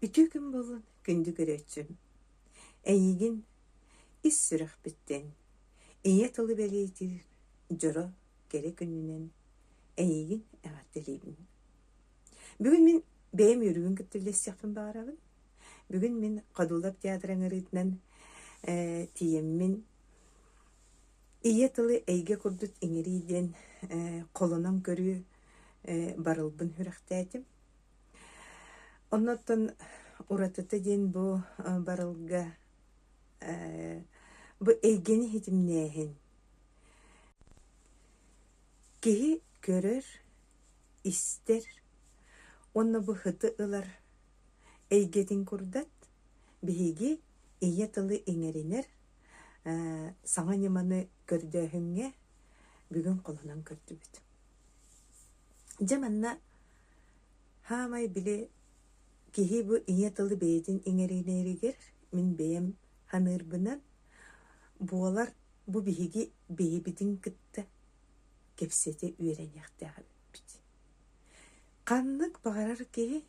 Ütü gün bolun gündü göröçüm. Эйигин ис сүрөх биттен. Ие тылы белейтир жоро кере күнүнен. Эйигин эғаттелейбин. Бүгүн мен бэйм үрүгүн кыттыллесияқпын бағарабын. Бүгүн мен Кадулап театрын ырытынан тиеммин ие тылы эйге курдут иңериден колонон көрүү барылбын хүрөхтәтим. Оннотон уратыты ден бу барылга бу эйгени хитимнээхин. Кихи көрөр, истер, онна бу хыты ылар эйгетин курдат, биһиги ие тылы иңеринер, саңа неманы көрдөһүңге бүгүн колонон көрдүбүт. Жаманна хамай биле кихи бу ие тылы бэйетин иңеринеригер мин бэйем ханырбынан буолар бу биһиги бэйбитин кытта кепсети үйренехтээбит. Каннык багарар кихи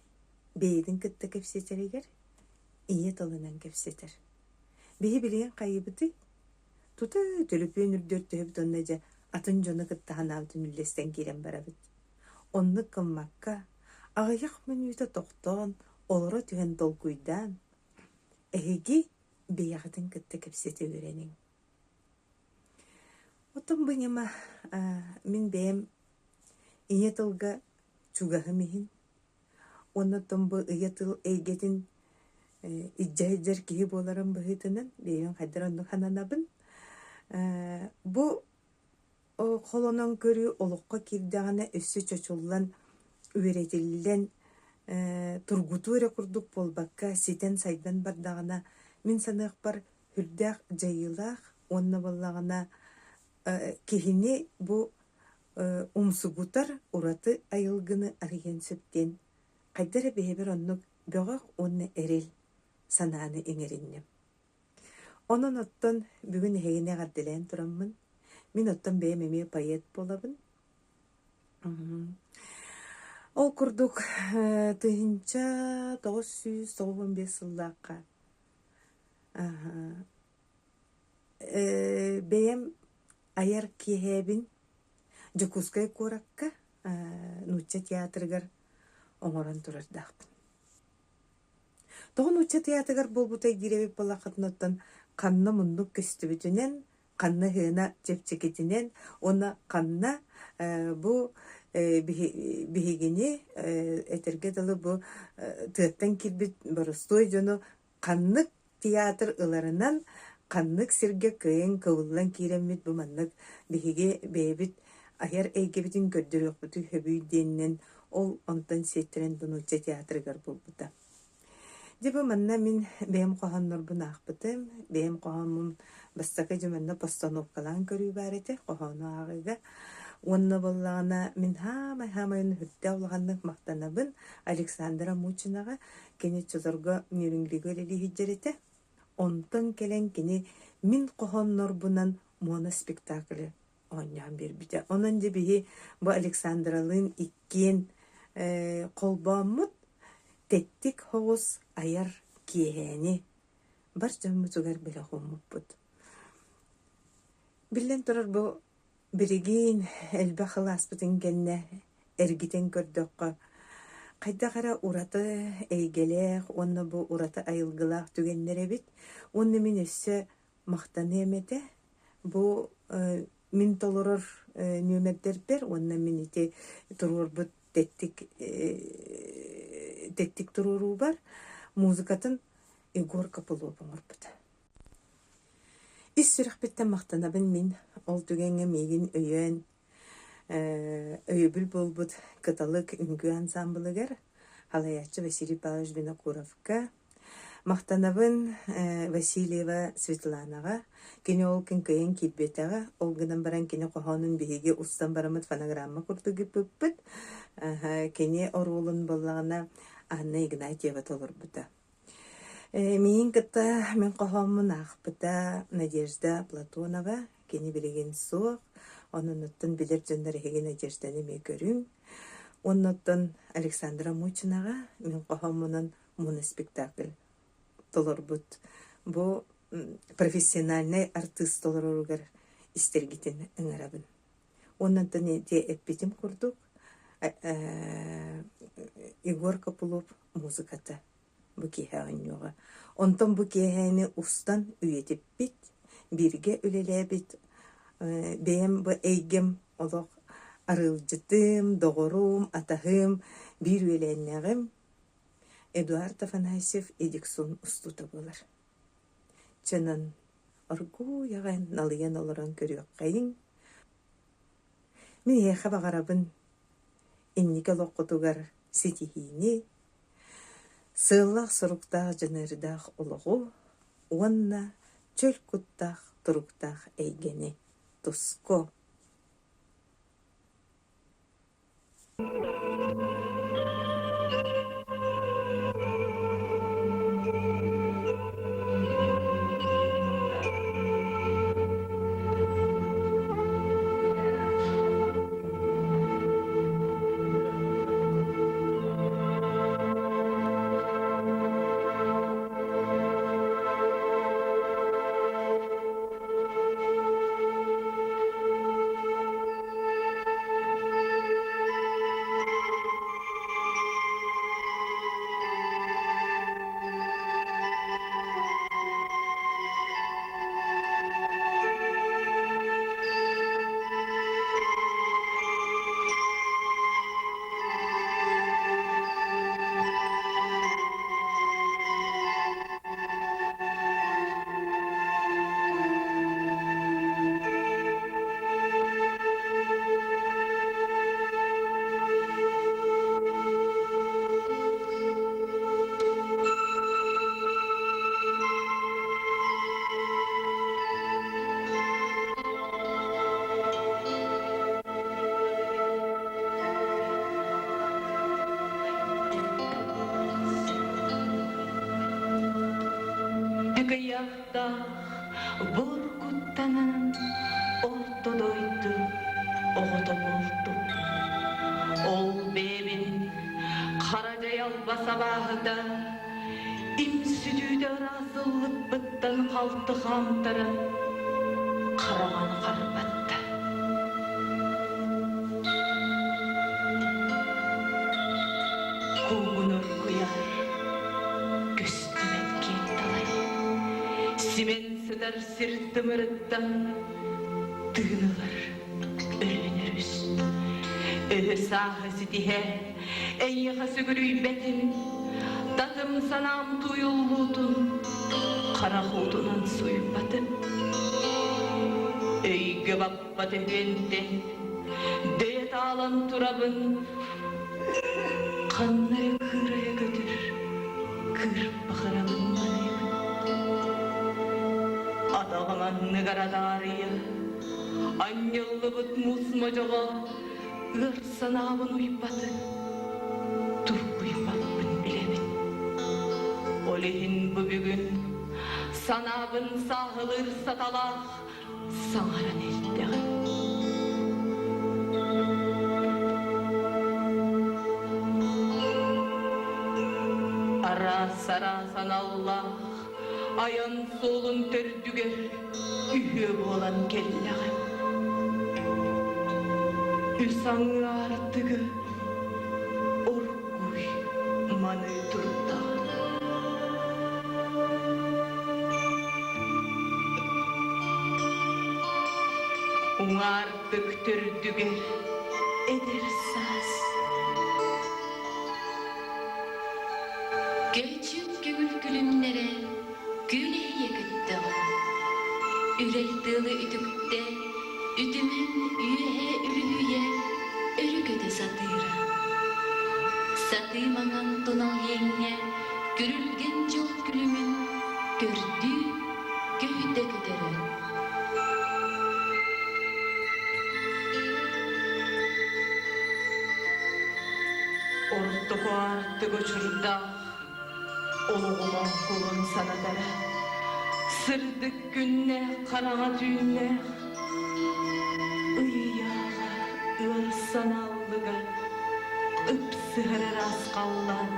бэйдин кытта кепсетеригер ие тылынан кепсетер. Биһи билген кайыбыты тута төлөпүн үрдөртөбүт оннажа атын жону кытта ханаабытын үллестен кирен барабыт. Онны кыммакка агаяк мүнүтө токтон олоро түген толкуйдан эһиги бэйягытын кытта кепсете үйренин. Отон быняма мин бэйем ие тылга чугаһы миһин. Оннотон бу ие тыл эйгетин иджайджар киһи буоларан быһытынан бэйем хайдаранны хананабын. Бу холонон көрүү олоққа кирдағана өссө чочуллан үйретилен тургутура курдук болбакка ситен сайдан бардағана мин санык бар хүрдәк жайылах онна боллагана кихини бу умсугутар ураты айылгыны арыген сөптен кайдара бэбер оннук бөгөк онна эрел санааны эңеринне. Онон оттон бүгүн хегине гадделен тураммын. Мин оттон бэймеме поэт болабын. Ол курдук тыһынча 995 сыллаакка. Бэйем аяр киһэбин Жокускай куракка нучча театрыгар оңорон турардаакпын. Тоҕо нучча театрыгар болбутай диребип балакытыноттон канна мундук көстүбүтүнен канна хыына чепчекетинен она канна бу биһигини этерге далы бу тыаттан кирбит барыстой жону каннык театр ыларынан каннык сирге кыйын кывыллан киреммит бу маннык биһиги бэбит аяр эйгебитин көрдөрөкбүтү хөбүйденнен ол онтон сеттерен дунучча театрыгар болбута. Дебу манна мин бэйем кохоннорбун аахпытым, бэйем кохонмун бастака жуманна постановкалан көрүү барете, кохону аагыга. Онна боллагана мин хамай-хамайын хүрдэ улаганнык мактанабын Александра Мучинага кени чозорго нөрүңлүгө элели хиджерете. Онтон келен кени мин кохоннорбунан мона спектакль онян бербите. Онон дебиһи бу Александралын иккен колбооммут теттик хоос аяр киэни бар жаммутугар биле хоммуппут. Биллен турар бу биригин элбахыласпытын кенне эргитен көрдөккө кайда кара ураты эйгелех онна бу ураты айылгылах түгеннере бит. Онны мен өссө мактаны эмете бу мин толорор нөметтер бер онна мен ите турор бу теттик туруру бар музыкатын Егор Копылов оңорбут. Ис сүрөхбиттен мактанабын мин ол түгенге мегин өйөбүл болбут кыталык үнгү ансамблыгар халаячы Василий Павлович Винокуровка мактанабын Васильева Светланага кини ол кыйын кирбетага ол гынан баран кини кохонун биһиги устан барамыт фонограмма курдугиппыт кини орулун боллагана Анна Игнатьева толорбута. Мин кытта мен кохомун аахпыта Надежда Платонова кини билеген суох онуттан билер жөндөр хеген Надежданы ме көрүм. Онуттан Александра Мучинага мен кохомунун моноспектакль толорбут. Бу профессиональный артист толоругар истергитин ыңарабын. Оннан тыны те эппитим курдук. Егор Копылов музыката бу киһэҕинньуоҕа. Онтон бу киһэни устан үйетип бит, бирге үлелэбит. Бэйэм бу эйгем олох арылжытым, доҕорум, атаһым, бир үлэлээннэҕим Эдуард Афанасьев Эдиксон устута болар. Чанан оргу яҕан налыйан олорон көрүөккайын. Мен эйэхэ бағарабын иннике лоққутугар ситихини, сыыллах суруктаах жанырдаах олоғу, уанна чөл куттаах туруктаах эйгени туско. Кыяқта буркуттанан ортодойду оғото болду. Ол бебин қаражай албаса бағыда имсүдүйді разылып бұттан қалты қамтырын қарағаны қарбатты. Куғыныр кuyar көстімен кенталай. Симен сыдар сиртымырыттан тыынылар өлінер үст. Сағы ситихе эйеха сүгүрүй бетин татым санам туюлмутун карахутунан суйпатын. Өйгө баппа тегенте дет алан турабын каннары кырая көтür кыр бахарабын манайбын. Аталган ныгарадарыйы аннеллы бут мусможого ыр санабын уйпаты тур уйпаппын билебин. Олехин бу бүгүн санабын сағылыр саталақ саңаран элтегин. Ара-сара саналлах аян солун төрдүгер үйө болан келлегин. Үсаңы артыгы оргуй маны турттагын. Уңартык төрдүгер эдер саз. Göçük gül gülümlere güleye gittim. Ürek ütükte ütümün üye ürüye örügöde satıra. Satımanan tonal yenge görülgen çok gülümün gördü göyde göderi. Ortuğu artık uçurda Oğulun kulun sanadara Sırdık günne karağa düğünne Iyağa ır sanallıga Ipsıhırır askallan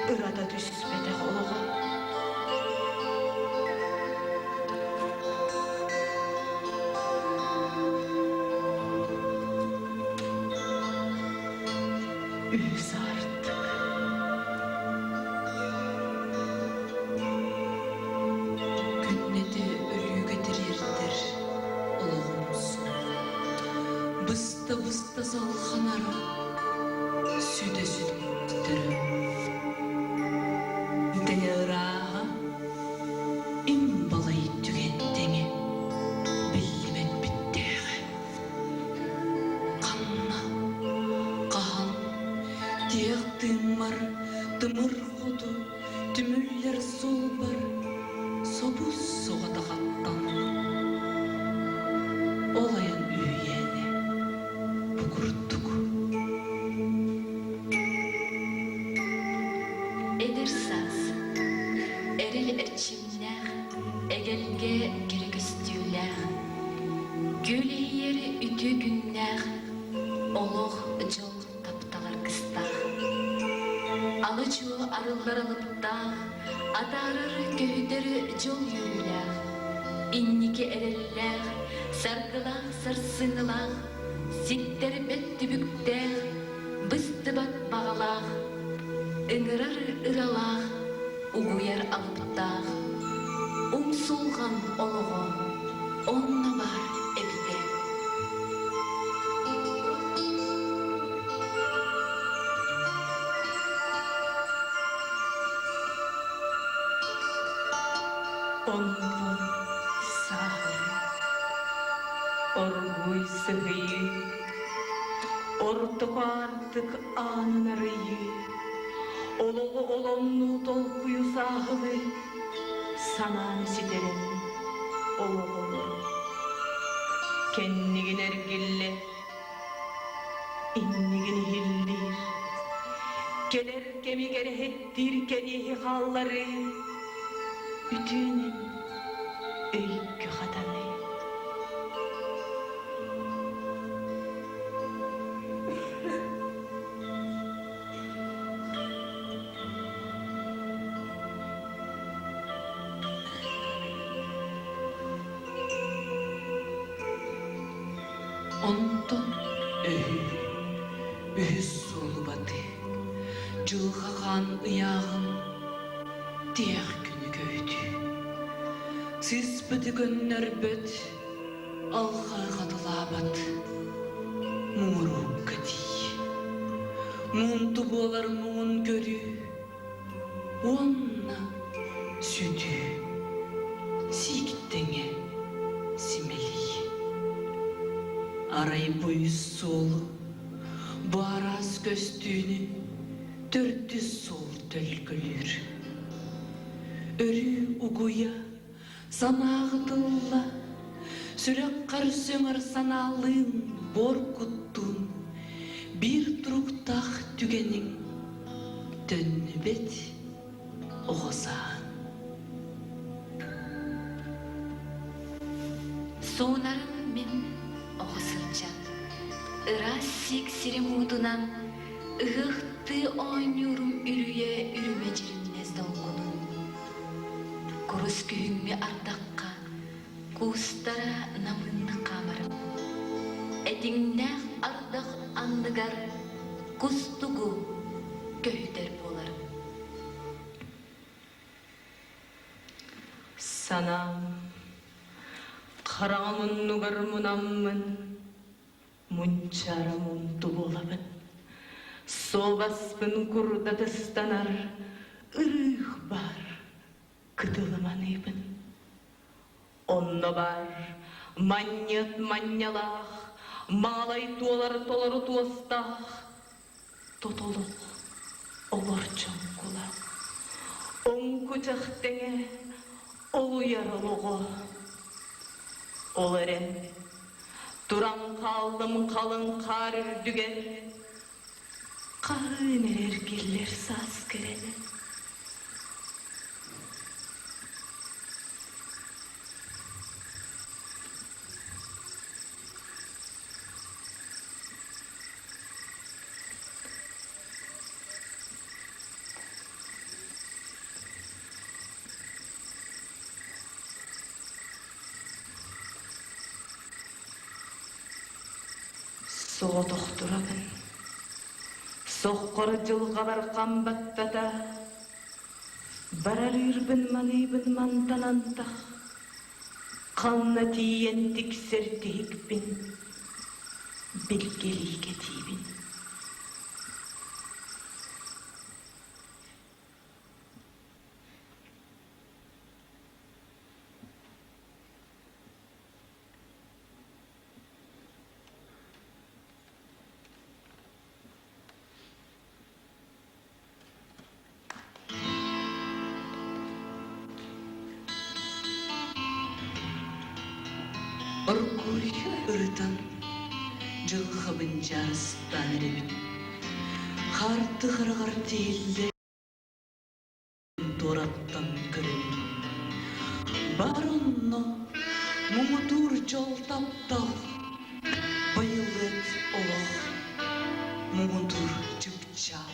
ırada düşmede oğlum. Üz artık. Günnede ölüge dirirdir olağumuz. Bısta salxanarı, süde südüttürü. Deneraha, im balayı tügetteni, billimen bitteğe. Kanna, kahan, diyek tığmar, tımır kodu, tümüller sol bar, sobuz soğada kattan. Olayan üyeni, bukurduk. Edersaz, eril erçimler, egelge gerek üstüler. Gül yeri ütü günler, oluq jol taptalar kıstar. Alıcı arılar alıp da, adarır göğderi jol yürüler. İnniki ereller, sargılar sarsınılar, sitter bet tübükter, bısты bat bağlar. Ingırar ıralar, uğuyar alıptar. Solgan oluğu, onna var ebide. Ondan sağır, orguy sığıyı, ortuk artık anın arıyı, oluğu olonlu dolkuyu sağılı, sananı siderin oluğu. Kennigin ergille, innigin hildir, gelir kemi gerehettir kenihi halları, ütüğünün öykü kadanı. Ondan üz solu batı, cılğagan ıyağın, diğer günü göydü. Siz bötügönler böt, alğa katılabat, mumuru kati. Mundu bolar mumun görü, onna sütü, siktenge simeli. Arayı boyu solu, bu araz göstüğünü, dördü sol tölgülür. Örü uguya, sanağıdılla, sürek kar sömür sanalığın borkuttun, bir turuktağ tügenin, dönübet oğuzağın. Sonarım men oğuzunca, ırasik sirim udunan, ığıhtı oynuyorum ürüye ürümecirimnez dolgunun. Kurus kühüngü ardakka, kustara namınны kamarım. Ediңнәх ардақ анныгар, кустугу көйдер боларым. Sanam, karamın nugar munamın, munçara muntu bolabın. Sobaspın kurda dıstanar, ırıh bar, kıdılımanıbın. Onno bar, manyat manyalaq, malay toları tuostaq, totoluk olur çonkula. On kucak denge, olu yarılığı. Ol eren, duran kaldım kalın kar ürdüger, karı neler giller saz kerene. Soğa toxturabın. Soqqor jılga barqan battata. Bararırbın manıybın mantanantaq. Qalna tiyen tikser tihikbin. Bilgeliğe tibin. Orkuy ırıtan jılgabınca stanrebin. Kartı hırgar tiyille dorattan görenin. Baronno mumudur jol taptal. Bayılet olaq mumudur çıpçal.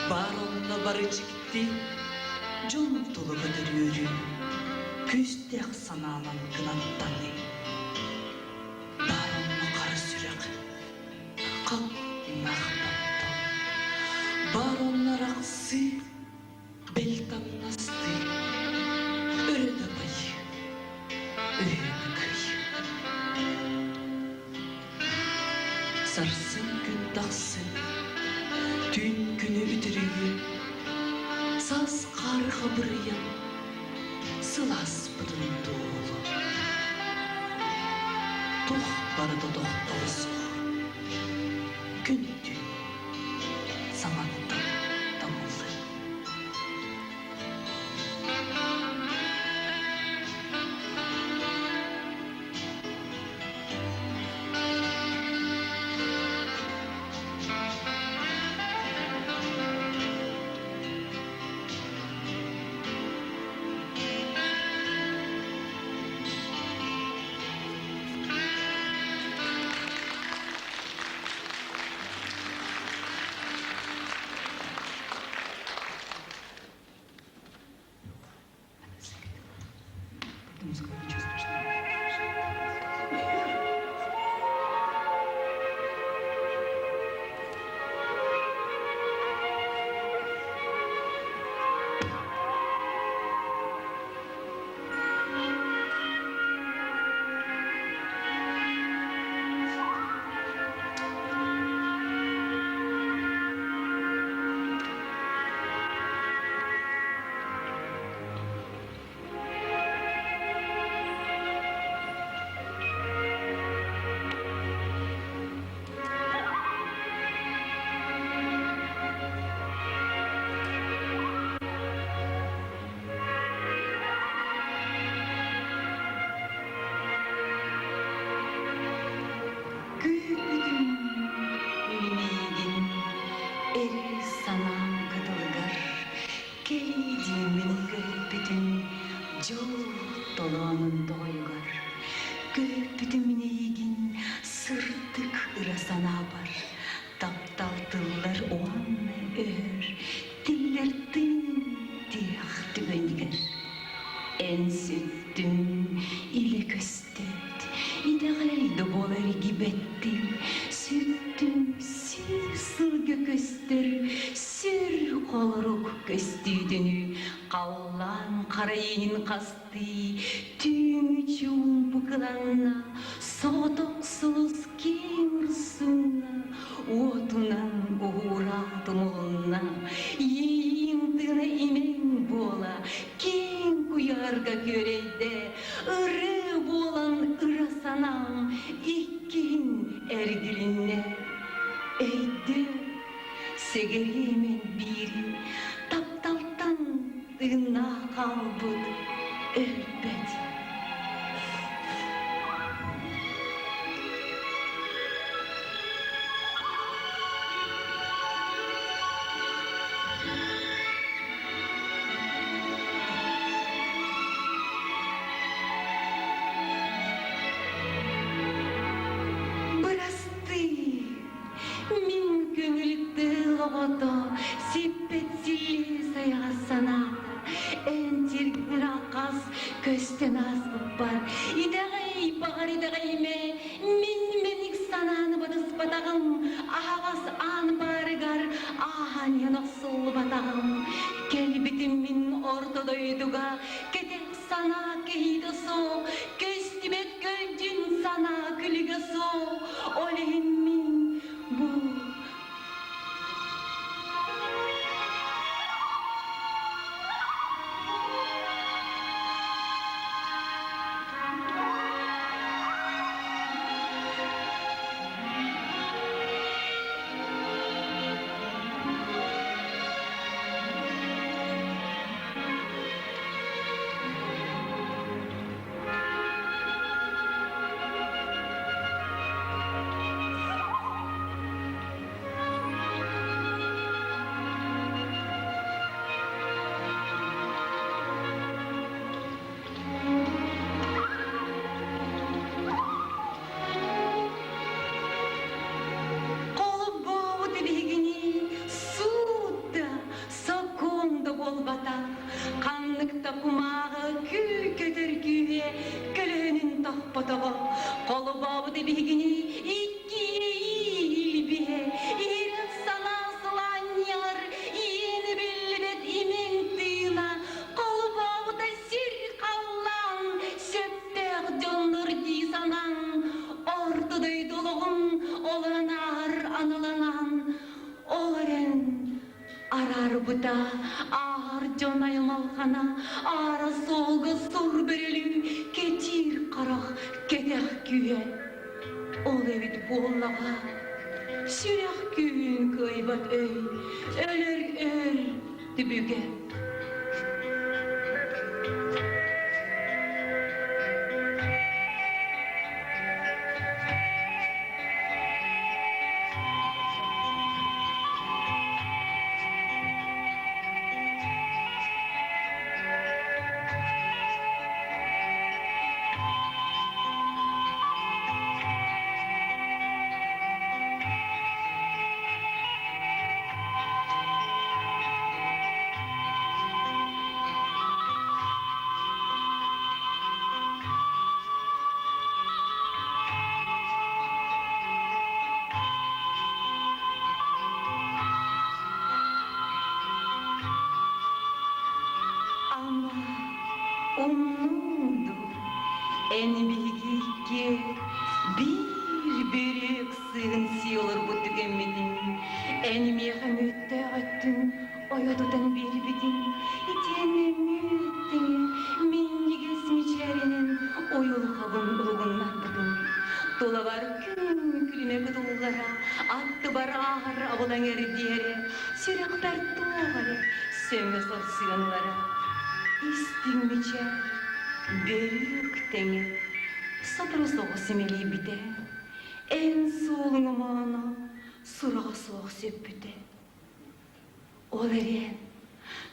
Baronno barıcıkti jon tolu gödürüyorü. Küstek sananan kınattanı. Baronno karı sürek kap nahbattan. Baronlar aksı beltam nastı. Örede bayı, örede kıyı. Sarsın gün dağsın, tün günü üdürüyü. Saz karı bırıyan, sılas bıdın doğulu. Toh barıda dohtoğuz. Gün tün, zamandan damıldı. Музыка ничего страшного. En süttüm ile köstet, idealde bolar gibettim. Süttüm sür sılgı köster, sür koloruk köstüdünü. Kallan karayinin kastı, tüm çuğun buklanna. Soğutuk sulus kimursunna, otunan uğradım olunna. Yiyintine imen bola, kim kuyarga göreyde. Irı bolan ırasanam, ikin ergilinne. Eydi, segerimin biri, taptaltan ığına kalbıd, elbet. Kösten azlık var, idağay bağır idağay me, min menik сананы бадыс батағым, ағас ан барыгар, ахан янақсыл батағым. Келбитімін ортодойдуға, кетек сана кейді со, көстібет көлдін сана күлігі со, олеймін бұл. Қанлықта құмағы күй көтер күйе, көлінің тақпатығы, қолы бабыды бігіне, икки илбе, ерін сана сыланьяр, ені білбет имен тыйна, қолы бабыда сир қаллан, сөптеғ жонлыр дейсанан, ортыдай долығын оланар аныланан, оларен арар бұта, ағар жон аймалғана, ара солғы сұр берелі, кетир қарақ, кетек күйе. Ол әвет боллаға, сүрек күйін көйбат өй, өлер өл түбіге. Umnumdu en bilgike bir börek sığın siyolar bu tükemmedin. En merhamette attın, oyadıdan bir bidin. İtene müttine, minni gesmiçerinin oyul kabın uluğundan budun. Dola var gün külüne gıdullara, attı var ağır avılan eri diyere. Sürekler doğalı, sönmez ol sığınlara. İstimmiçer, büyük denge, satırı soğuk simeli bide, en soğuğunu mana, surağı soğuk söpüde. Olaren,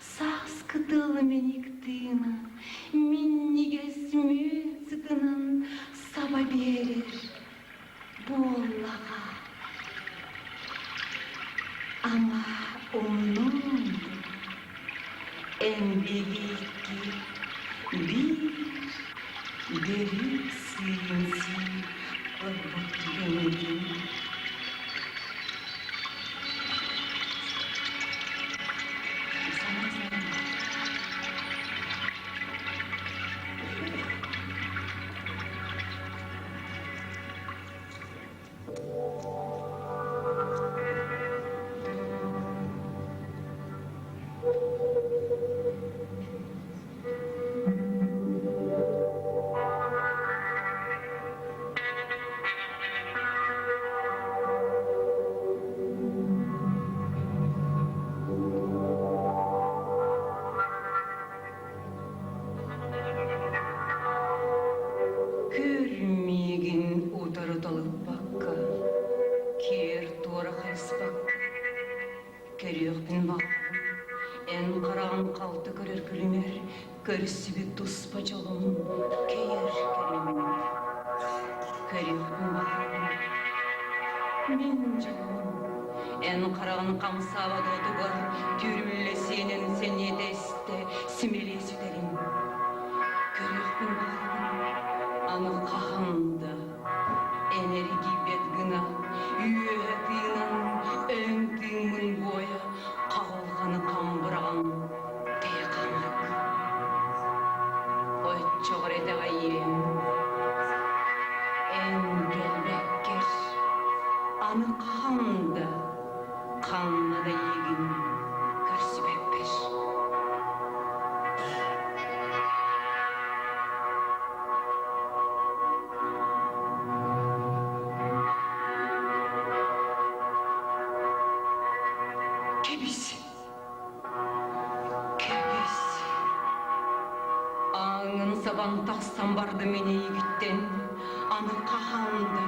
sağız kıtılı menik tığına, minniges müzgının saba berir, bollağa. Ama onun en bilgi bir derin sinsi örgütlendi. Көрмеген ұтырытылып баққа, кер туара қайыспақ, кереқпен бақпын, ән қараған қалты көрер күлімер, көрісібі тұспа жолым, кейер керемер. Кереқпен бақпын, мен жолым, ән қараған қамсаба дотығыр, түрмілі сенің сене дәсті, сімеле süterim. Кереқпен бақпын, Anı kahanda, enerji bedgına, Kebis. Kebis. Ağın saban taksam vardı meni yigitten. Anı kahandı,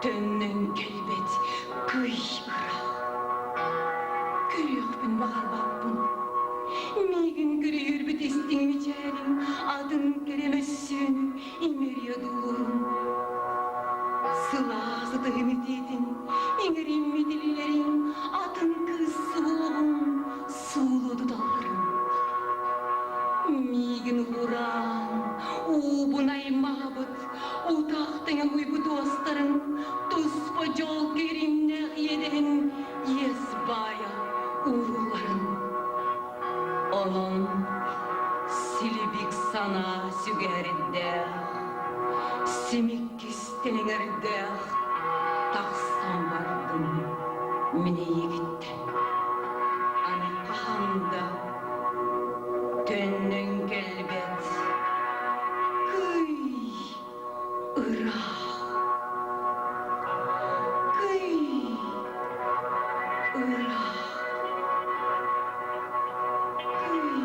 tönnen kelbet, kıy ırak. Görüyor ben bakar bakpın. Migin görüyor bir testin içerin. Adın keremezsin, imeriye dulurum. Sıla sıdığım edin, inerim mi dillerin. Adın kız soğuğum, sulu dudaklarım. Migin huran, bunay mabıt, utaqtın uybu dostların, tuspa jol kerimne yeden, yesbaya uğruların. Onun silibik sana sügerinde, simik istenerde, taksam vardım mine yigitten. Ana kahanda, tönnün kelbet, kıy ırak, kıy ırak, kıy ırak.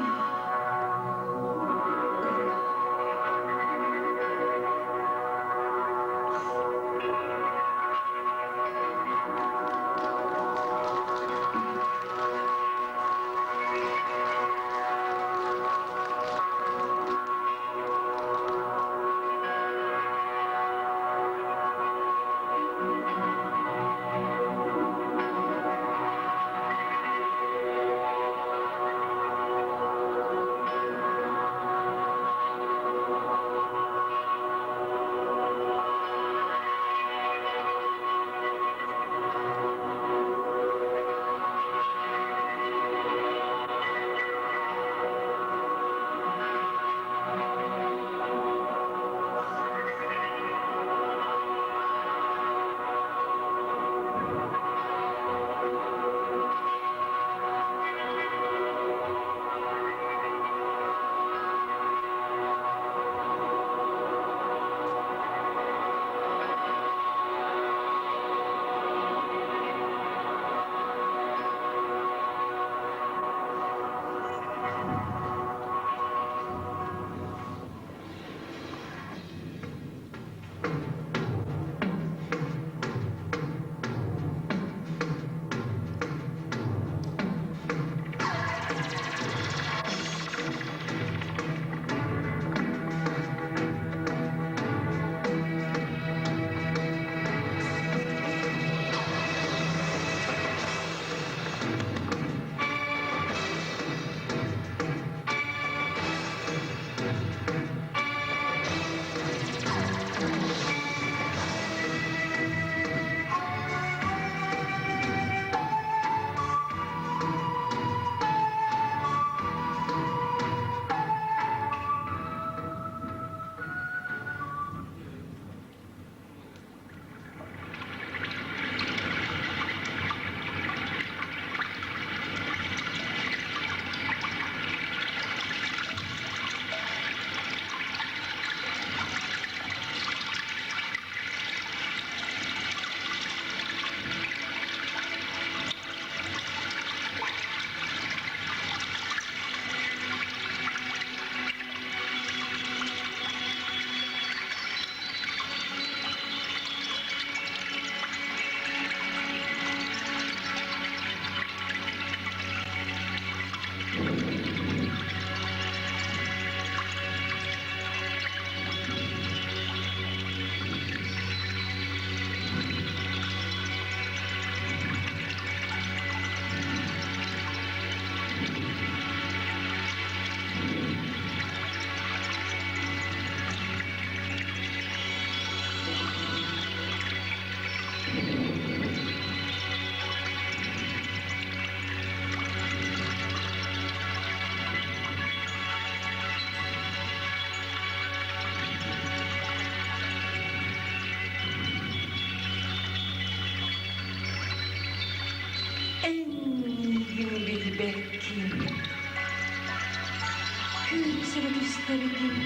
Sevdim,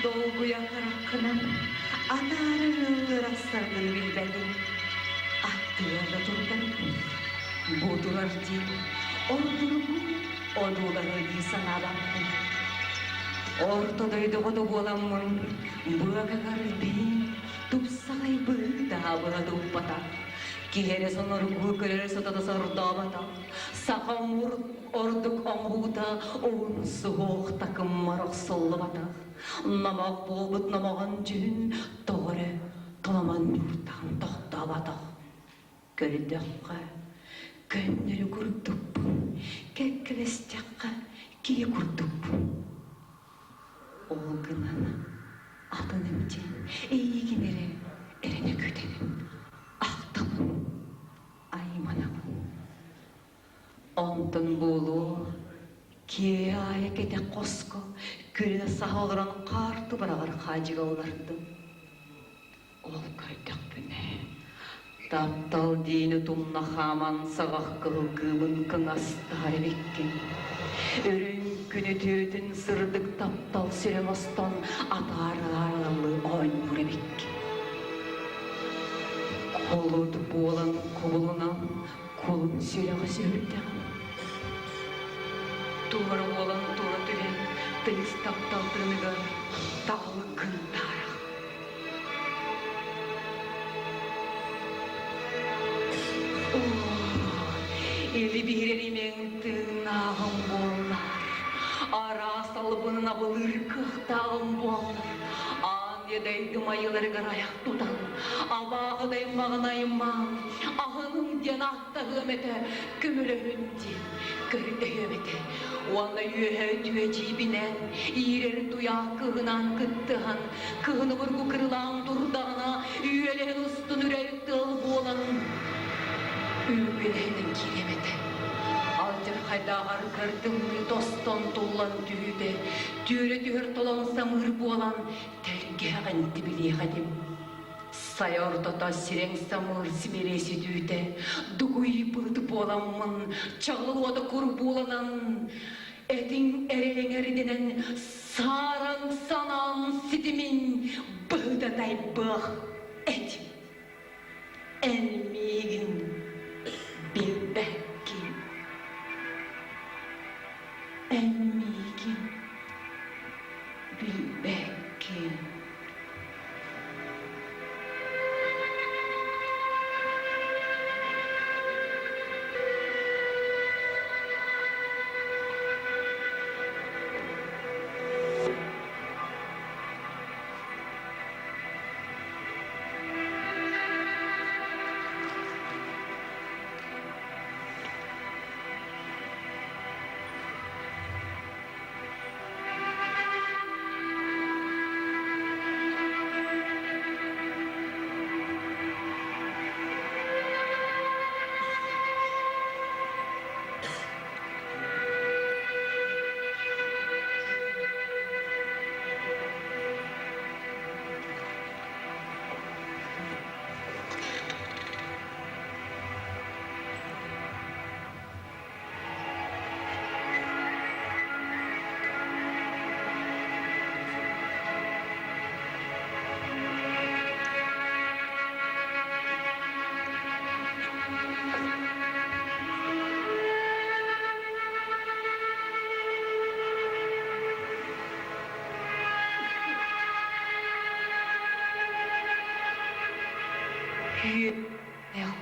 dolguya karakınan, anarın rastlarının bilbedim. Attığında durdum, Будулар дил, ордулугу, одулары дисан алаппын. Ортодойду году боламмын, буакагар бин, тупсагай быда абыладу бата. Киhere соноргу көрер сотада сордабата. Сақамур ордук оңғута, оғын суғуқ такым марық соллыбата. Намақ болбыт намаған жүн, тоғыры толаман юртағын тоқтабата. Көлдіққа көннері күрдікпін, кәккілестіққа кие күрдікпін. Ол гынаны атынымден ейгенері әрене көтенім. Ақтымын, айманамын. Онтын болу, кие айекете қоско, күліне сағалыран қарты барағар қажыға оларды. Ол көрдіқпіне. Таптал дейіні тұмна хаман сағақ қылғымын кыңастары беккен. Үрін күні төтін сырдық таптал сүрем остан атары-аралы ойын бұре беккен. Қолуды болан қолынан қолын сөйлеғі сөйлдіғін. Туғыры болан туғы түген тыйыз тапталтыныға тағылы күн тара. Елі бейреримен тыңнағым болар. Ара салыбынына бұл ұрқықтағым болар. Едейдім айылырғыр аяқ тұтан, абағыдай мағынайыман, ағының ден аттағы өметі, күмілігінден көрді өметі. Оны үйе түйе жибінен, ирер туя кығынан күттіған, кығыны бұрғы кырылан тұрдағына, үйелен ұстын үрейікті болан, үйеленің келеметі. Алжыр қайдағар кірдің достон тұлан түйді, түйрі түйір толан самыр болан, тәргеғін тібілеға деп. Сайор тота сирен самыр сібересі түйді, дүгүй бұлды боламын, чағыл оды күр боланан, әтің әрелеңерденен сарың санан сідімін бұғдадай бұқ әтім. Әлмегін білбәккен. Әлмегін білбәккен.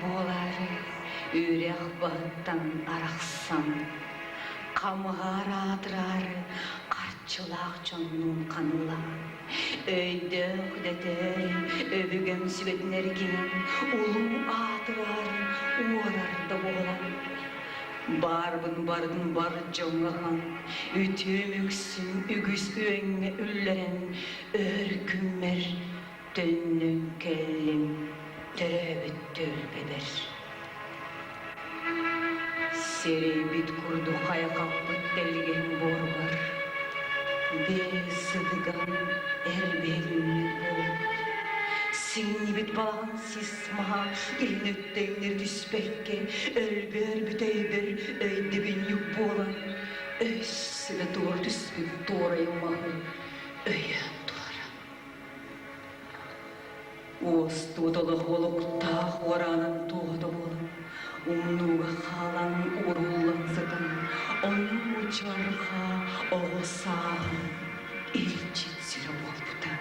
Болары, үрек баттан арақсан, қамығар адырары, қарчылақ жонның қаныла. Өйді құдетері, өбігім сүбетін әрген, ұлу адырары, уарарды болан. Бардың бар жоңғаған, үтім үксін, үгіс өңе үллерін, өркіммер, түннің кәлім. Төрөбүттөр бедер. Серей бит курду кайкаппыт делген борбар. Бесыдыган эрбегиммен болуп. Сиңни бит балаган сиз мага илнөттейнер түспекке. Өлгөр бүтөйбөр өйдебин юк болан. Өссүлө тур түспүк туурайымагы өйөн. Остудылық олық тақ оранын туғыды болым. умнуга халан уруллансытын, onun uçarha oğusağın ilçitsiri bolbuta.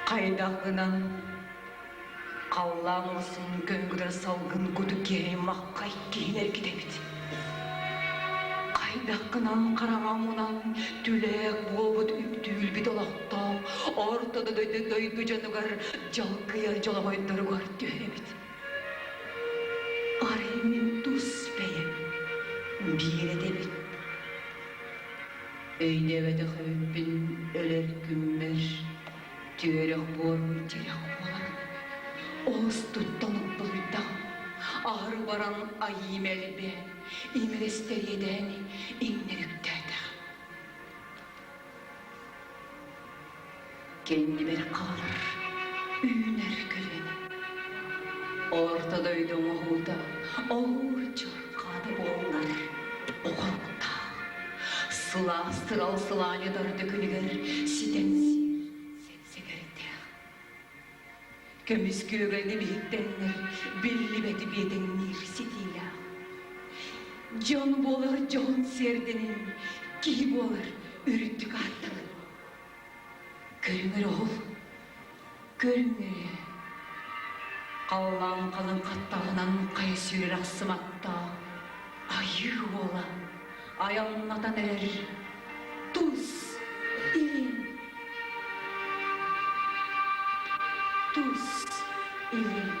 Кайдағынан қаллан olsun көңгілер салғын күді кейін маққай кейінер кедебеді. Кайдақынан қарамамынан түлек болбыд үптүл бит олақтау, ортада дөйді жанугар жалқия жоламайдырғар түйебеді. Араймен тұс бейім, бейір едебеді. Өйдебеді қөппін өлер күмбер, түйерек борбы терек болан. Оғыз тұттанып бұлда, ары баран айым әлбе, имелестер едәні иннеріктәді. Кенді бір қалыр, үйнер көлені. Ортада үйдің оғылда, ауыр чарқады болынар, оғылда. Sıla sıral sılanya dardı külüger, sidensi, sensegerde. Kömüz köğreni bihittenler, belli beti bedenler sitiyle. Can bolar can serdenin, ki bolar ürüttük artık. Görünür oğul, görünür. Қаллан қалын қаттағынан қай сүйрер ақсыматта, айы ола. Ayağımdan erer, tuz, ilim, tuz, ilim.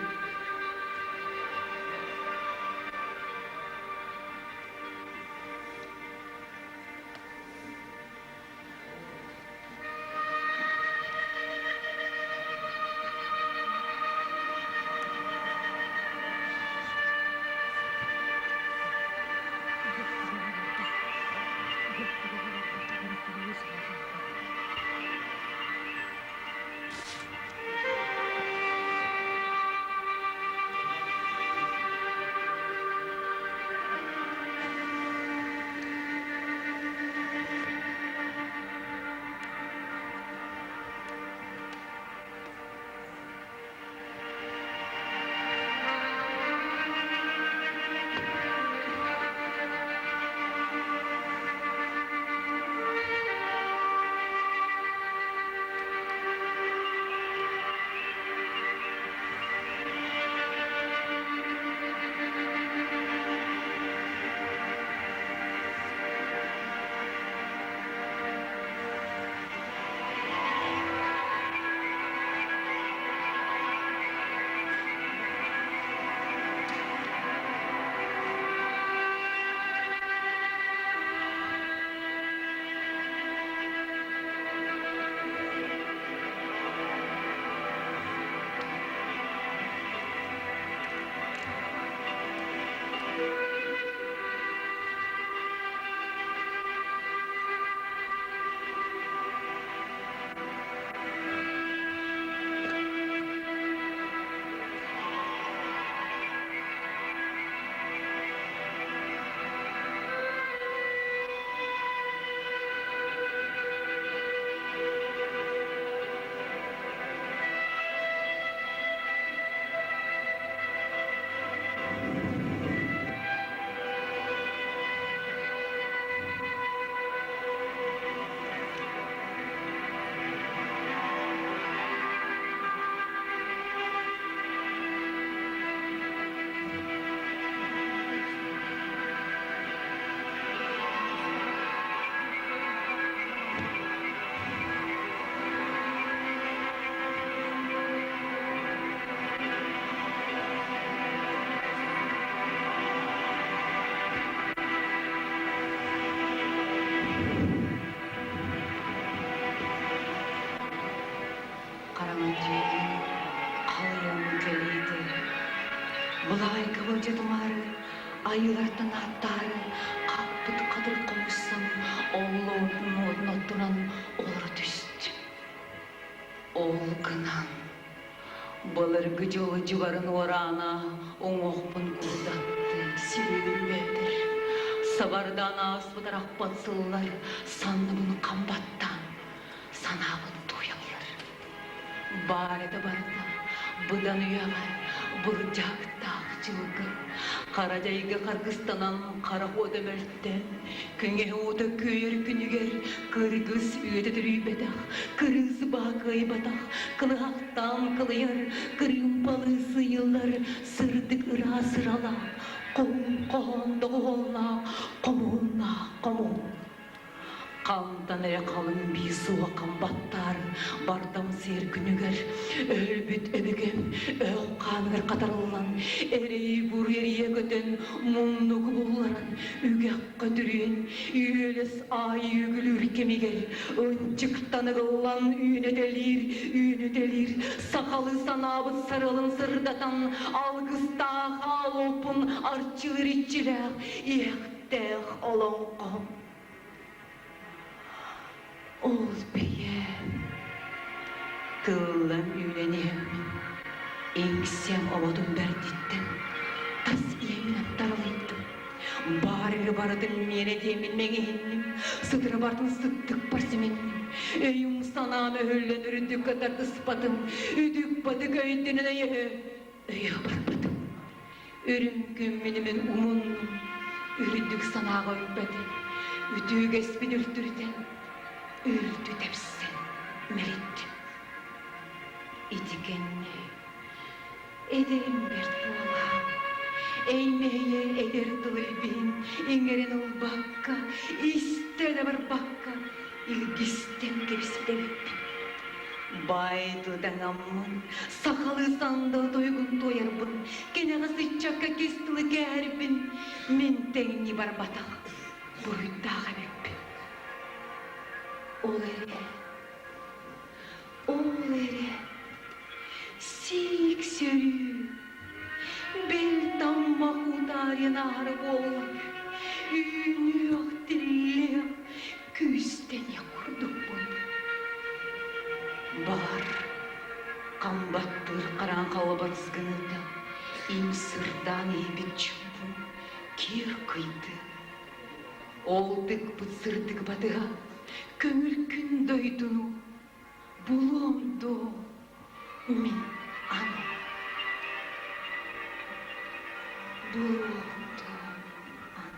Бұлай кывылжатымары, айылардың аттары, қаппыт қадыр қомышсын, олы орын оттынан олары түсті. Ол кынан, бұлырғы жолы жүгарын орана, оңоқпын күрдатты, сирегін бәдір. Сабардан аспыдар ақпатсылылар, санны бұны қамбаттан, санабын туялар. Барыда барда, бұдан ұяғар, бұржақтақ жылғы. Қаражайға Қарғыстанан қара хода мөлттен, күнге ота көйер күнігер, кыргыз үйетедір үйбедақ, кырыз бақы батақ, қылықтан қылыяр, кырымпалы сыйылар, сырдық ыра сырала, қоғында қоғылна, қомуна. Қалдан әрі қалың бей суға қамбаттар, бардам сер күнігер, өлбіт өбігем, өл қанығыр қатарылан, әрей бұр ерие көтен, мұңны құбыларын, үгек көтірен, үйелес ай үгілір кемегер, өнчіктаны қылан үйнеделер, сақалы санабы сырылын сырдатан, алғыстақ алопын арчылыр итчілер, ектеқ олың қом. Ол бейе, тылым үйленемін, еңсем ободun бәрдеттім, тас иемін аттарылайттым. Барығы бардың мене демін меңейінім, сыдыры бардың сыттық барсыменім. Өйім санамы өлін үріндік қатарды спатым, үдік бады көйінденіне өйі барбадым. Үрінкім менімен умынным, үріндік санаға өйбәді, үдік еспін өлтірден. Öldü tepsin, merit. İdigenni, ederim bir tuğla. Eyneye eder dılbin, ingerin ol bakka, istene var bakka, ilgisten kebislerim. Baydıdan amman, sakalı sanda doygun doyarbın, gene kızı çakka kestili gerbin, min tenni var batak, boydağa bebbin. Ol ere, sirik sörü, bel damma udaryan ağrı boğlar, ünü yok dille, küsten yakurduk boynu. Бар, қамбаттыр қаран қалыбыр сгыныды, им сырдан ебет чүмбін, кер қыйды. Олдық бұтсырдық бадыға, көңіл күн дойдыну, бұлымды мен ана. Бұлымды ана.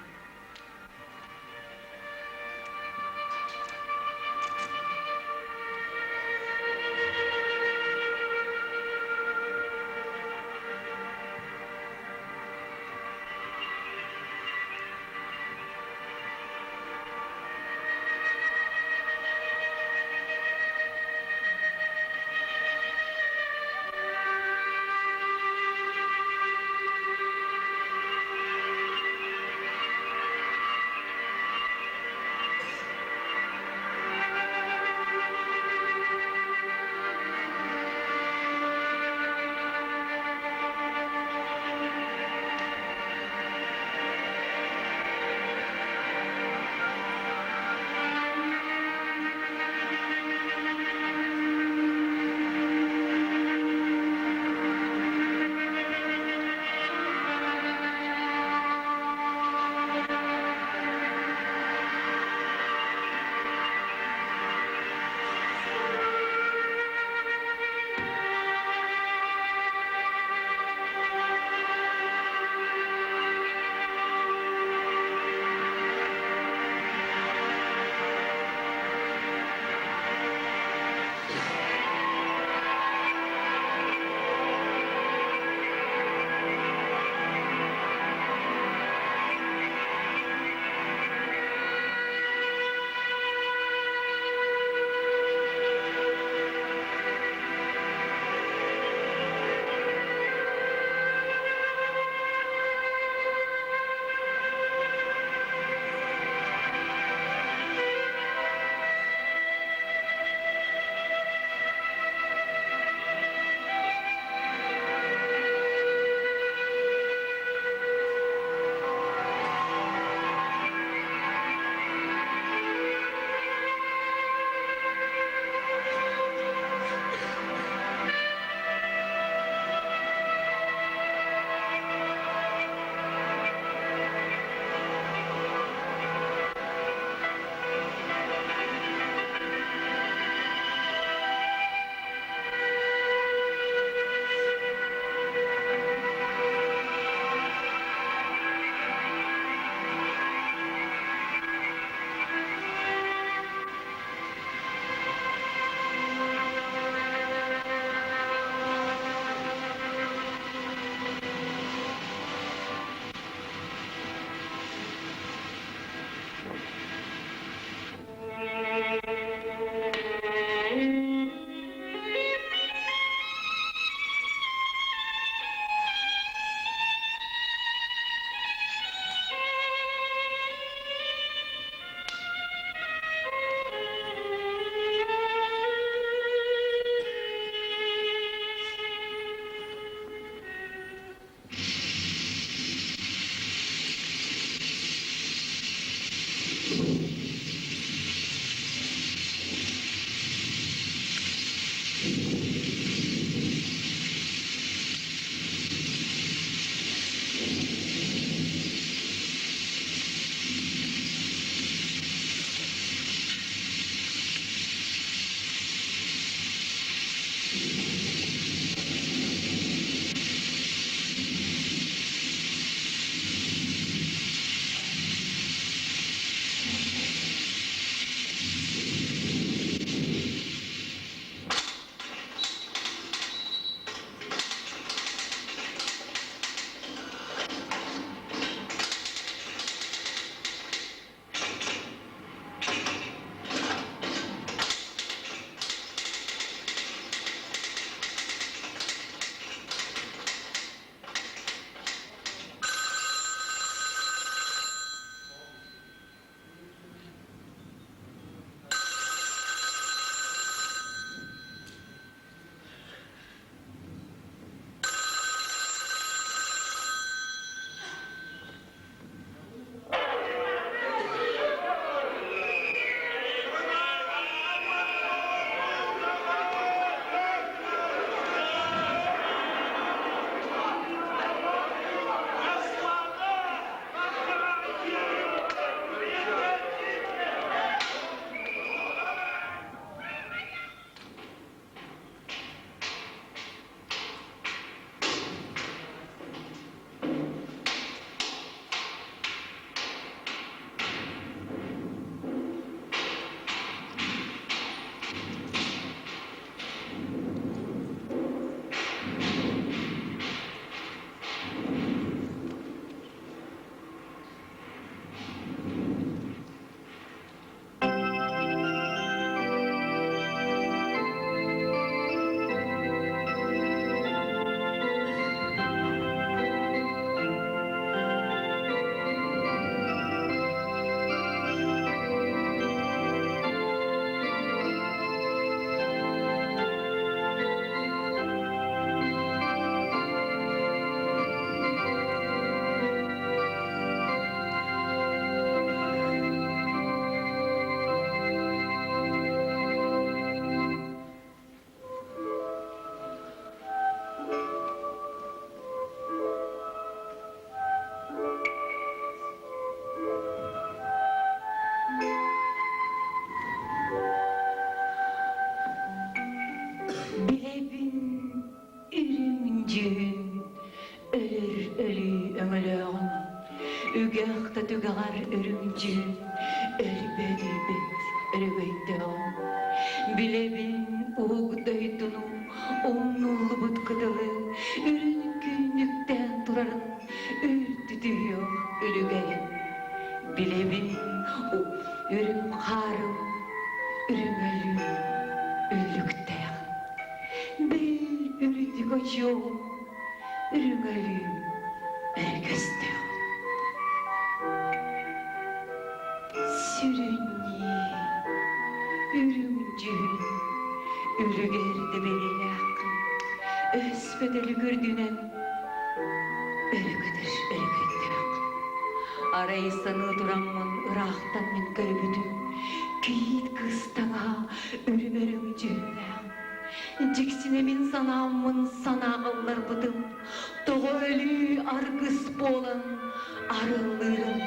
Bilebin ürümcüğün ölür ölü ömülüğün ügahta tügar örümcüğün ölübet ölübeytüğün Bilebin uğdaytunu onullu butkıdalı ürün günlükten durarın ürtütüyor ölügeyin Bilebin ürüm harım ürüm ölü üllükte Bel ürütü koçuyor, ürüngölü örgüstü. Sürünyi, ürümcüğün, ürügerdi belirli hakkın. Öz bedeli gördüğünen, örgüdür, örgüdür hakkın. Arayı sanı duramın, ıraqtan min görübüdüm. Kıyit kıstağa, ürümcüğüne. Ciksine min sanamın sanağıllar bıdım Toğu ölü argыс bolın arılırım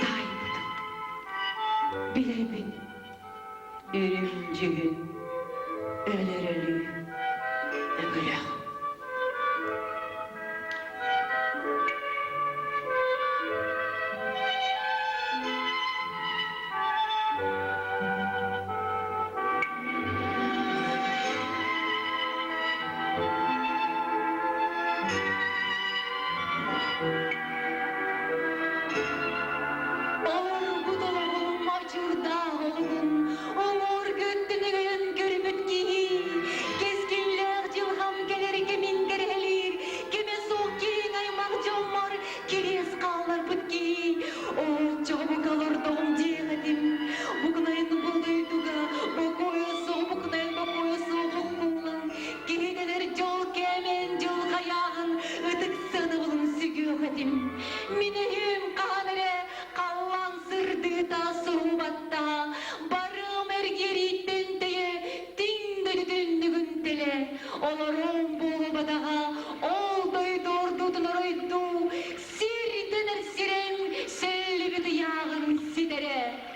tay bıdım Bilebin ürümcüğün ölür ölü ömülü Minehim kanere kallan sırdı da subatta barım ergeritten teye tinde dündügün tele olorum bulu badaha oldoy dordu tunoroydu sir döner sirem selli bir yağın sidere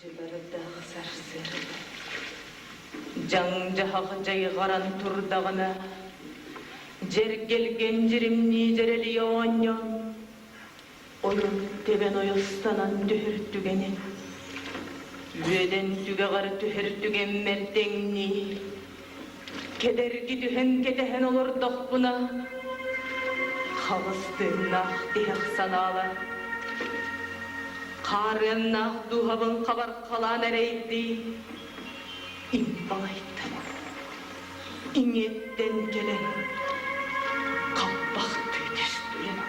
Жылардағы сарсыр. Жаң жағағы жайғаран тұрдағына. Жер келген жерімні жерелі оңнан. Ойын тебен ойыстанан дүхіртігенен. Өден түге қар түхіртіген мердеңні. Кедергі түхен кетehen олырдық бұна. Қалыстығынақ дейік саналы. Қарыннақ дұғабын қабар қалан әрейді. İmbalıydı. İnyetten gelen kapbaktı düştüğün.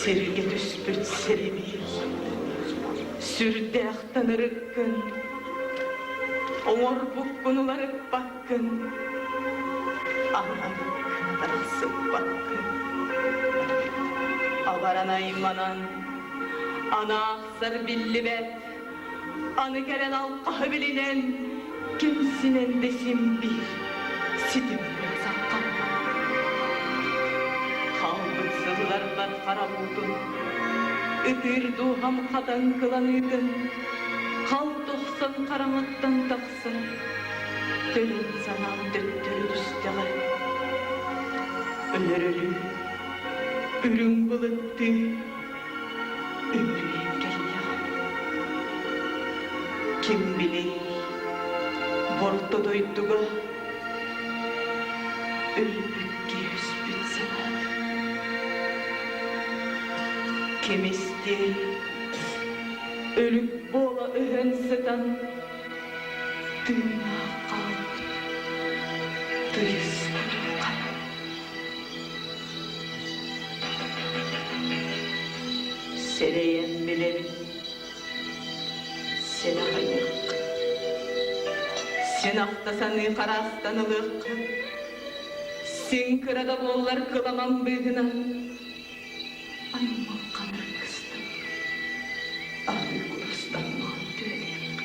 Serge düşpüt seremi. Sürdähten ırıkkın, oğur bukkun ularıp bakkın, anarıkkın darasıp bakkın. Avarana imanan, ana aksar billi bet, anı gelen alqahı bilinen, kimsinen desin bir, sidim yazakkan. Kalbın sızlarlar kara buldun, Ütür duham kadan kılanıydın, kal 90 karanlıktan taksa, dönün sanam döttürü düştüğü. Ölürülü, ürün bılıttı, ümrü engelli. Kim bilir, borto doyduğu, ölbükki üspüt sana. Kim ister, ölüp bola öhen sıdan, dünya kalp, duyuz kalan. Sereyen bilemin, sen ayık, sen aktasan karastanılık, sen kırada bollar kılaman bığına, ayman kanır kıstan, ağrı kulustan mağın dönek.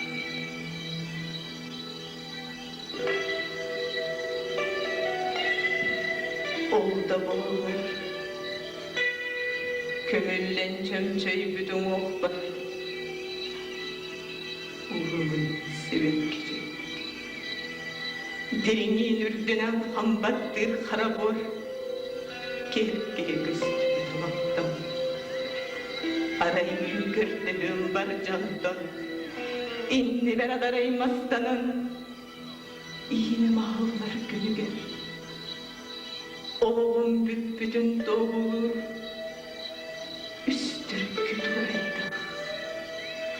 Olda bollar, kömüllen çömçöy bütün okbar, uğrumun sevek girecek. Derinin ürdünen hambattır harabor, kerkeye gösteri dolaptam. Arayı körteliğim var candan, inni beradarayım hastanın, iğne mahullar günü gel. Oğlum büt-bütün doğulur, üstürkü duraydı,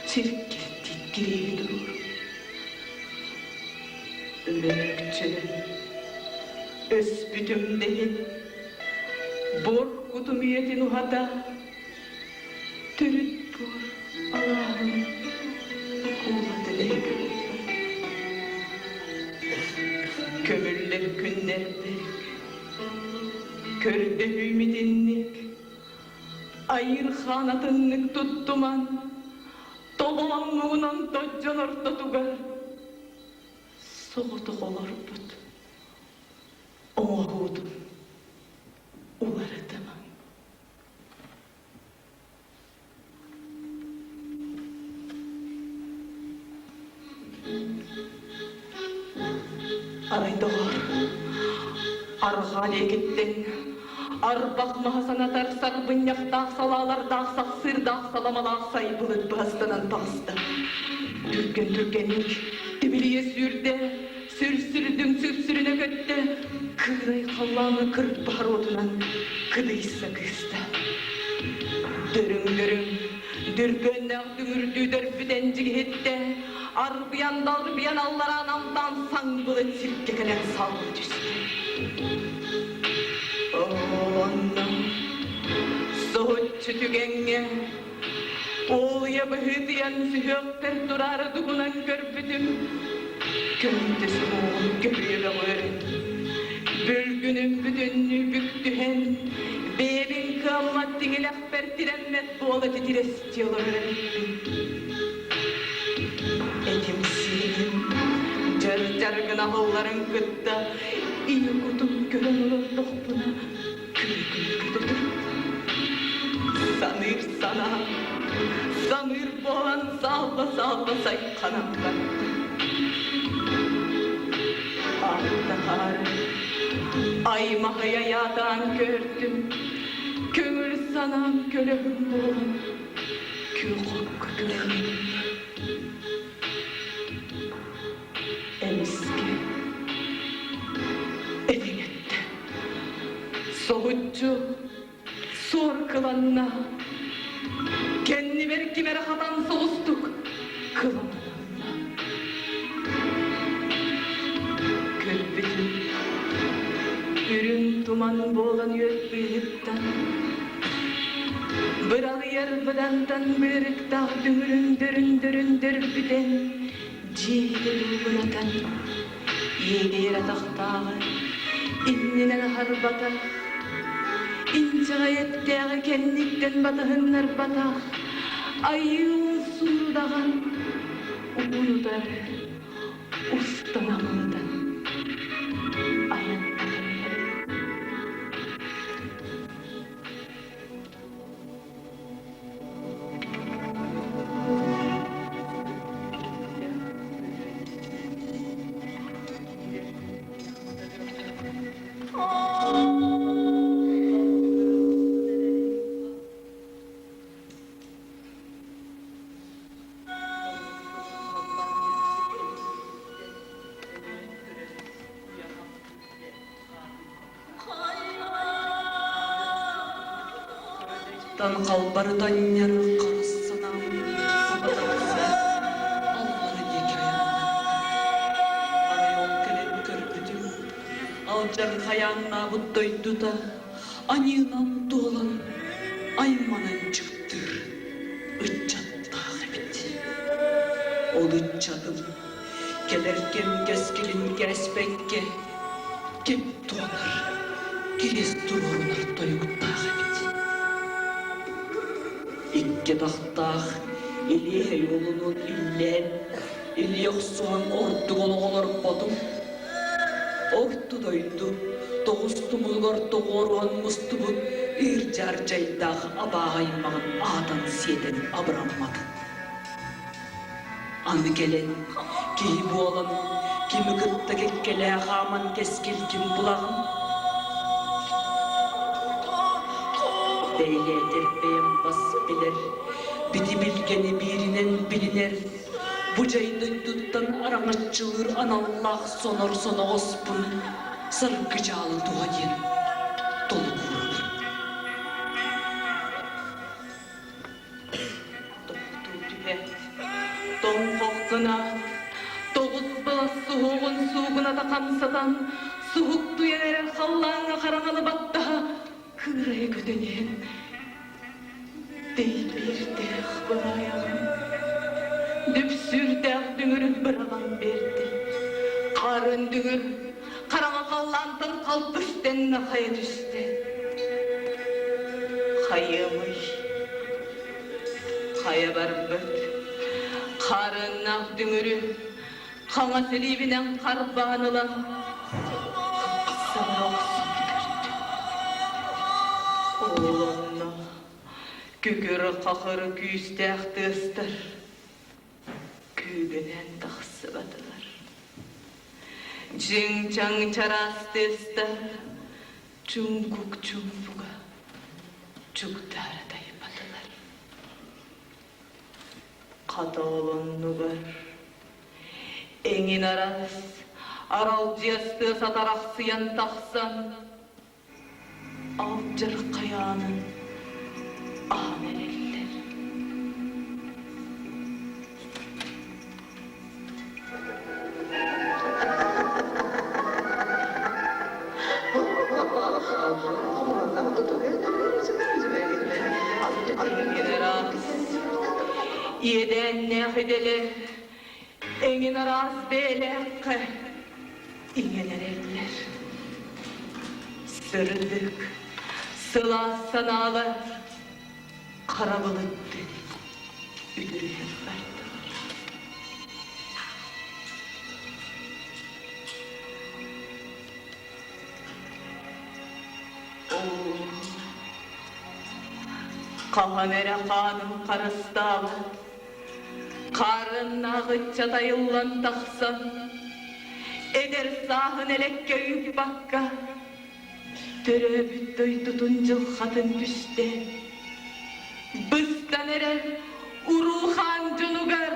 çirkir geriye durur. Ölümlükçülüm, öspütüm değil, borkutum yetin uhada, türüt bor, Allah'ım, kuvvet ile kömürler günler berk, körde ümidinlik, ayır kanatınlık tuttuman, toğulanlığından dojjan orta tugar, soğutuk olur bud, oğudum, ularıdıman. Araydılar, arğaliye gittin, arbaq mahasana tarsak, bınyak dağsalalar, dağsak sır, dağsalamalar, say bulut bastanan bastı. Türkenlik, dibiliye sürde, sürsürdüm sürsürüne götte, kıray kallanı kırıp bahar odunan, kıdıysa kısta. Dörün, dürgönne dümürdü dörpüden cighitte, arbiyan dalbiyan allara anamdan sang bulut sirkekenen sallı düştü. Ondan soğutçu tügenge, oğluya bıhıdiyan sühökter durar dugunan görpüdüm. Köntesi oğul göğüyle öğren, bölgünün bütünlüğü büktühen, Bebin kıamma dingelek bertirenmet boğula titiresti olur etim sinin jar gınahılların kıtta iyi kutum gören olur dokbuna kürkün sanır sana sanır boğan sağla saykanamlar Ağlar ay mahaya yağdan gördüm kömür sanam kölehim boğan kül kokku görelim emiski edin etti soğutçu sor kılanına kendi berki merhatan soğustuk kılanına köpütün ürün tuman boğulanıyor bıyıktan bırağı yer bıdandan bıyırık dağ dürün dürpüden cihli duratan yeğir ataqtağı inninen harbata ince gayetteği kendikten batahınlar bataq ayın sundağın uğurları ustanamından ayakları Dan kalbardan yarı karısına Allah'ın hikayem Arayol kelep körpüdüm Alcar kayanna buttoydu da Anıyınan dolan Aymanan çıktır Üççat dağı bit Ol üççatım Kelerken keskilin kerespekke Kep dolar Kilis duvarlar toyuk dağı bit İkke dağdağ, ilihe yolunun illen, ili yoksuğun orduğunu olur bodum. Ordu doydu, doğustumuz gordu qoruan mustubu, ircar caydağ abağaymağın ağdan siyeden abrammadın. Anı gelen, kihi bu olan, kimi gıtta kekkele haman keskil kim bulağın. Beyle terpeyem bas bilir, biti bilgeni birinen biliner. Bu caydı tuttan aramışçılır anallah sonor sona ospun, sarıkıcalı duayın, dolu kurulur. Doktu tühet, don kokuna, doğuz bağ suğuna da kamsadan, suğuk duyeler hallağına karamalı batta, kıraya gödenen değil bir deh bırayağım düpsür deh düngürün bıralan berdi karın düngür karama kallandın kalp üstten nakaya düştü kayımış kaya barbırt karın nak düngürün kana selibinen kar bağınılan sana olsun Oğlanna, kükürü kakırı küyüstəxti ıstar, kügünen dağsı batılar. Cing-cang çarastı ıstar, çunguk çumbuga, çuktarı dayı batılar. Kata olannu var, engin aras, aral ciyastı satarak sıyan taqsan, Avcır kayanın amereller. Yeden nehideler, engin aras beylekke, ingen ereller. Sırdık, sıla sanalı kara buluttı üdürüyor vardı. Kahanere kanım karıstava, karın ağıtça dayıllan taksan, eder sahın elek köyüp bakka, töröbüttöy tutuncul hatın püste, bıstan erer uruhan cunugar,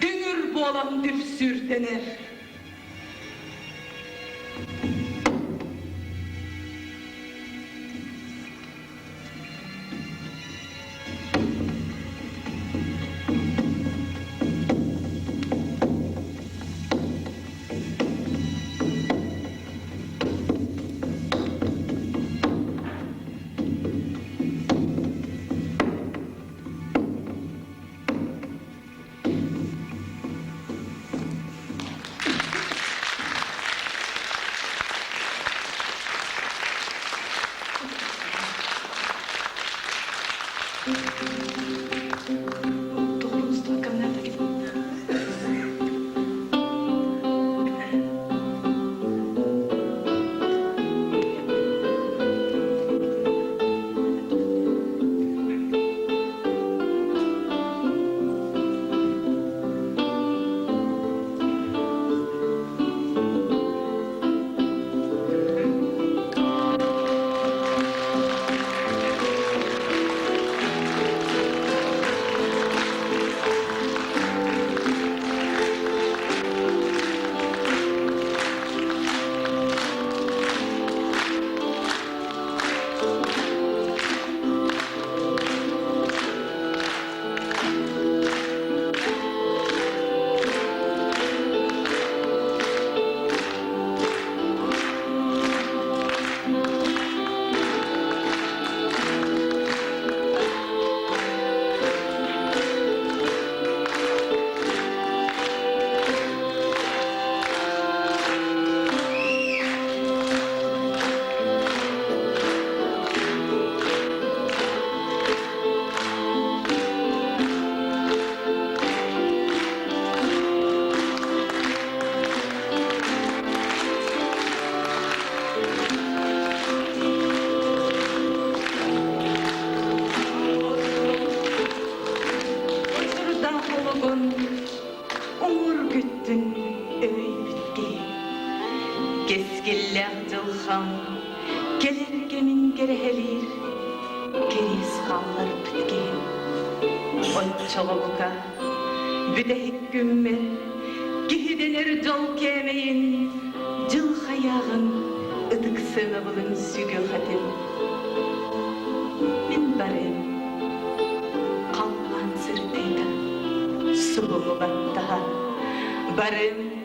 düngür bolan düpsür dener. Toplumsuzluğa kamlarda gibi. Keskiller жылхам, келерге min gerehelir, keris kallar bitki. Onçoğu buka, büdehik gümme, gihidenir jol kemeyin, jıl hayağın, ıdık sığabılın sügü hatim. Min barem, kalman sırtayda, subumu battaha, barem,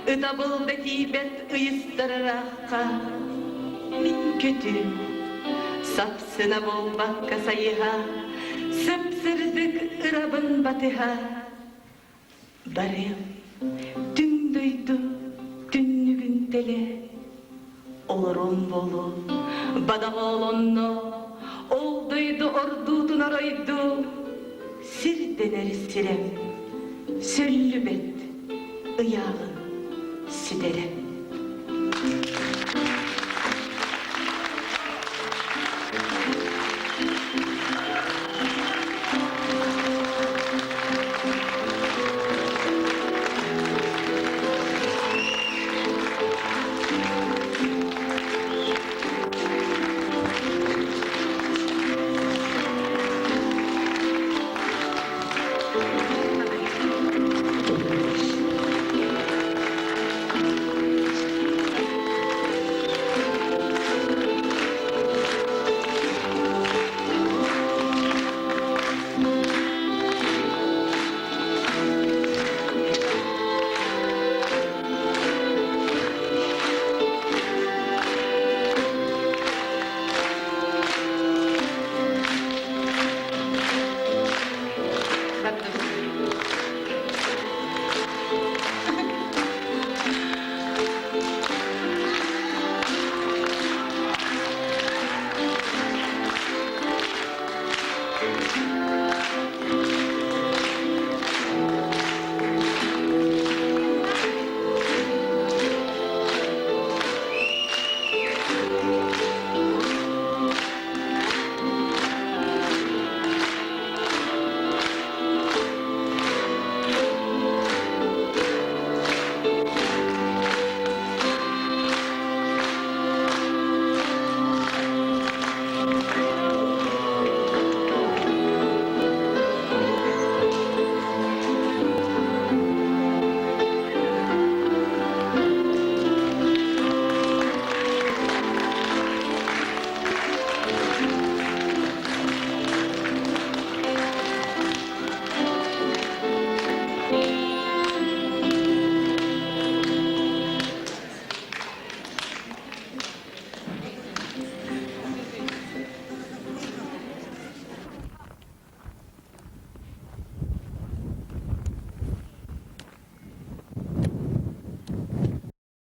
Itabıl betibet ıyıstırıraqqa, min kötü, sapsına bol bakka sayıha, sıpsırdık ırabın batıha. Barem, dün duydu, dünnügün tele, olurum bolu, badaq olonno, ol duydu ordutun araydu, sir dener sirem, söllü bet, ıyağın, Sidere.